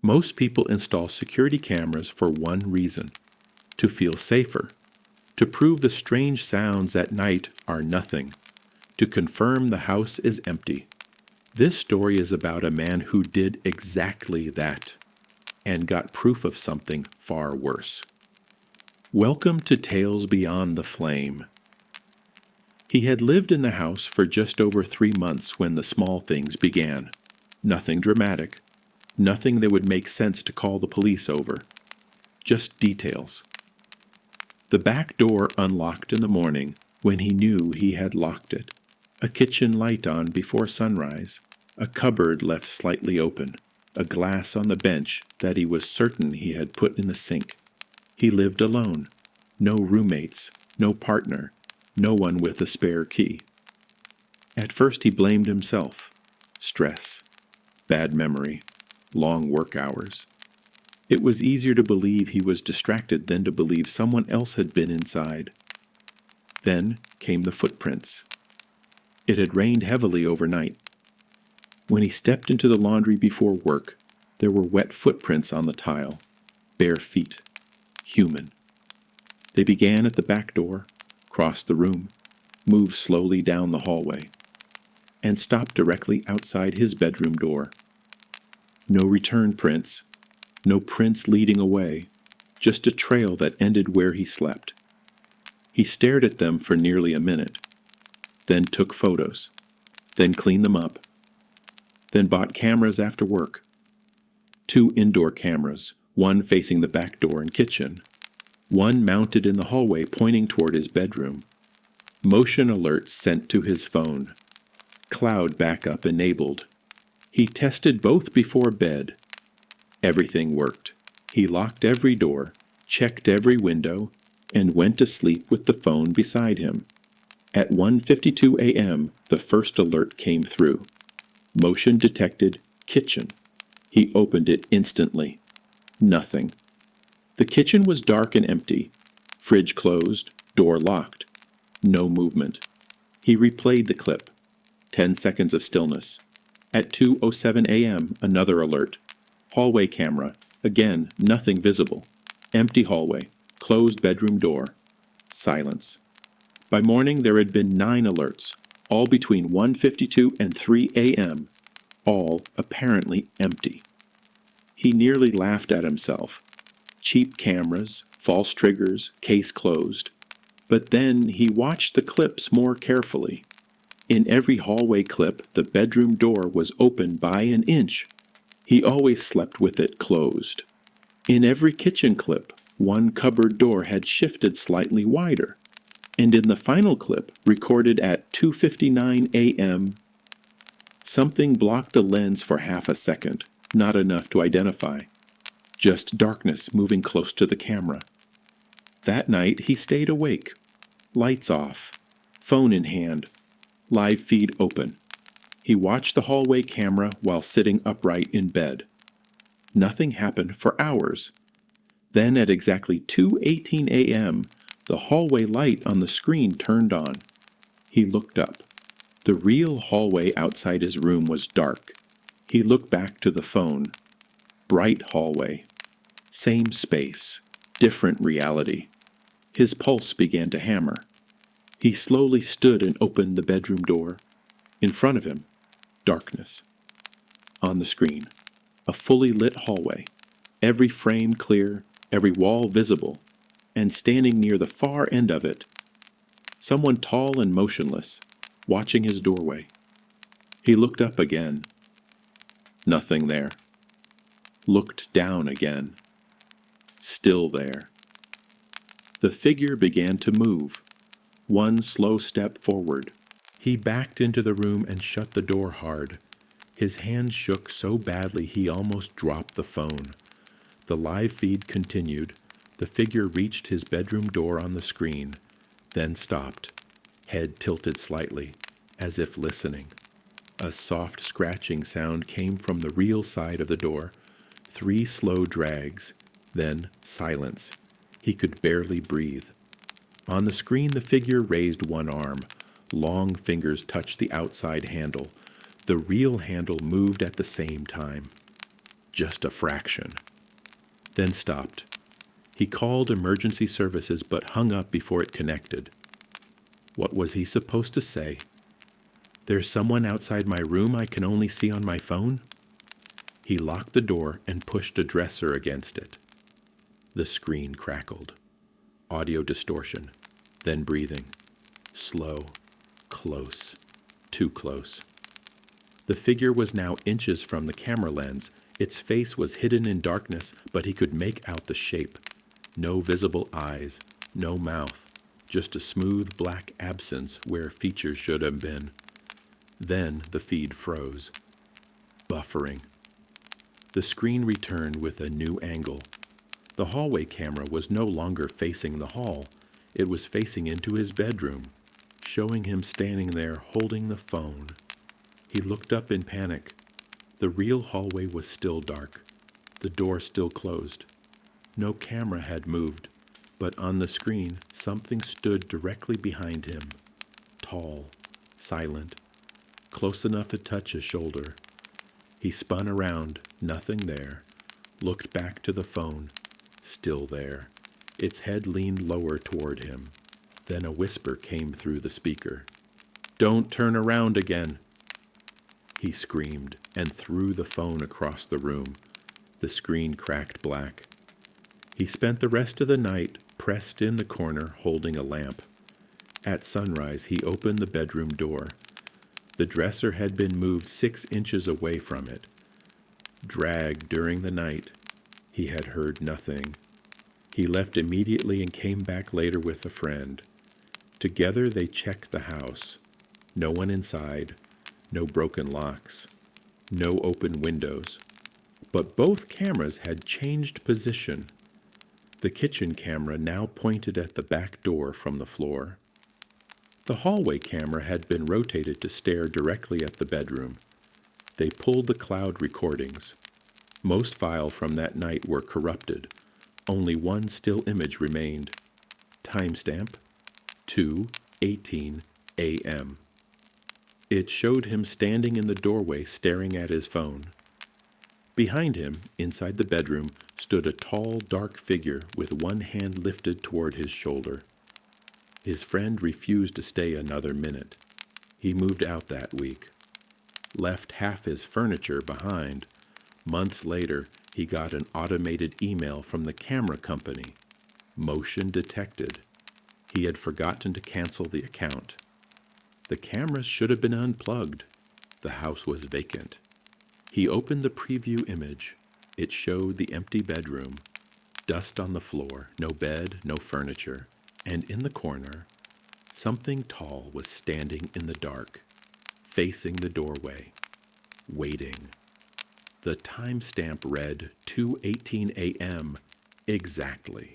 Most people install security cameras for one reason: to feel safer, to prove the strange sounds at night are nothing, to confirm the house is empty. This story is about a man who did exactly that and got proof of something far worse. Welcome to Tales Beyond the Flame. He had lived in the house for just over 3 months when the small things began. Nothing dramatic, nothing that would make sense to call the police over. Just details. The back door unlocked in the morning when he knew he had locked it. A kitchen light on before sunrise. A cupboard left slightly open. A glass on the bench that he was certain he had put in the sink. He lived alone. No roommates, no partner, no one with a spare key. At first he blamed himself. Stress, bad memory, long work hours. It was easier to believe he was distracted than to believe someone else had been inside. Then came the footprints. It had rained heavily overnight. When he stepped into the laundry before work, there were wet footprints on the tile. Bare feet. Human. They began at the back door, crossed the room, moved slowly down the hallway, and stopped directly outside his bedroom door. No return prints, no prints leading away, just a trail that ended where he slept. He stared at them for nearly a minute, then took photos, then cleaned them up, then bought cameras after work. 2 indoor cameras, one facing the back door and kitchen, one mounted in the hallway pointing toward his bedroom. Motion alerts sent to his phone. Cloud backup enabled. He tested both before bed. Everything worked. He locked every door, checked every window, and went to sleep with the phone beside him. At 1:52 a.m., the first alert came through. Motion detected, kitchen. He opened it instantly. Nothing. The kitchen was dark and empty. Fridge closed, door locked. No movement. He replayed the clip. 10 seconds of stillness. At 2:07 a.m., another alert. Hallway camera. Again, nothing visible. Empty hallway. Closed bedroom door. Silence. By morning, there had been 9 alerts, all between 1:52 and 3 a.m., all apparently empty. He nearly laughed at himself. Cheap cameras, false triggers, case closed. But then he watched the clips more carefully. In every hallway clip, the bedroom door was open by an inch. He always slept with it closed. In every kitchen clip, one cupboard door had shifted slightly wider. And in the final clip, recorded at 2:59 a.m., something blocked the lens for half a second, not enough to identify. Just darkness moving close to the camera. That night he stayed awake. Lights off. Phone in hand. Live feed open. He watched the hallway camera while sitting upright in bed. Nothing happened for hours. Then at exactly 2:18 a.m., the hallway light on the screen turned on. He looked up. The real hallway outside his room was dark. He looked back to the phone. Bright hallway. Same space. Different reality. His pulse began to hammer. He slowly stood and opened the bedroom door. In front of him, darkness. On the screen, a fully lit hallway. Every frame clear, every wall visible. And standing near the far end of it, someone tall and motionless, watching his doorway. He looked up again. Nothing there. Looked down again. Still there. The figure began to move. One slow step forward. He backed into the room and shut the door hard. His hand shook so badly he almost dropped the phone. The live feed continued. The figure reached his bedroom door on the screen, then stopped, head tilted slightly, as if listening. A soft scratching sound came from the real side of the door. 3 slow drags, then silence. He could barely breathe. On the screen, the figure raised one arm. Long fingers touched the outside handle. The real handle moved at the same time. just a fraction. Then stopped. He called emergency services but hung up before it connected. What was he supposed to say? There's someone outside my room I can only see on my phone? He locked the door and pushed a dresser against it. The screen crackled. Audio distortion, then breathing. Slow, close, too close. The figure was now inches from the camera lens. Its face was hidden in darkness, but he could make out the shape. No visible eyes, no mouth, just a smooth black absence where features should have been. Then the feed froze. Buffering. The screen returned with a new angle. The hallway camera was no longer facing the hall. It was facing into his bedroom, showing him standing there holding the phone. He looked up in panic. The real hallway was still dark, the door still closed. No camera had moved, but on the screen something stood directly behind him, tall, silent, close enough to touch his shoulder. He spun around, nothing there, looked back to the phone, still there. Its head leaned lower toward him. Then a whisper came through the speaker. "Don't turn around again." He screamed and threw the phone across the room. The screen cracked black. He spent the rest of the night pressed in the corner holding a lamp. At sunrise, he opened the bedroom door. The dresser had been moved 6 inches away from it. Dragged during the night, he had heard nothing. He left immediately and came back later with a friend. Together they checked the house. No one inside, no broken locks, no open windows. But both cameras had changed position. The kitchen camera now pointed at the back door from the floor. The hallway camera had been rotated to stare directly at the bedroom. They pulled the cloud recordings. Most files from that night were corrupted. Only one still image remained. Timestamp 2:18 a.m. It showed him standing in the doorway staring at his phone. Behind him, inside the bedroom, stood a tall, dark figure with one hand lifted toward his shoulder. His friend refused to stay another minute. He moved out that week. Left half his furniture behind. Months later, he got an automated email from the camera company. Motion detected. He had forgotten to cancel the account. The cameras should have been unplugged. The house was vacant. He opened the preview image. It showed the empty bedroom. Dust on the floor, no bed, no furniture. And in the corner, something tall was standing in the dark, facing the doorway, waiting. The timestamp read 2:18 a.m. exactly.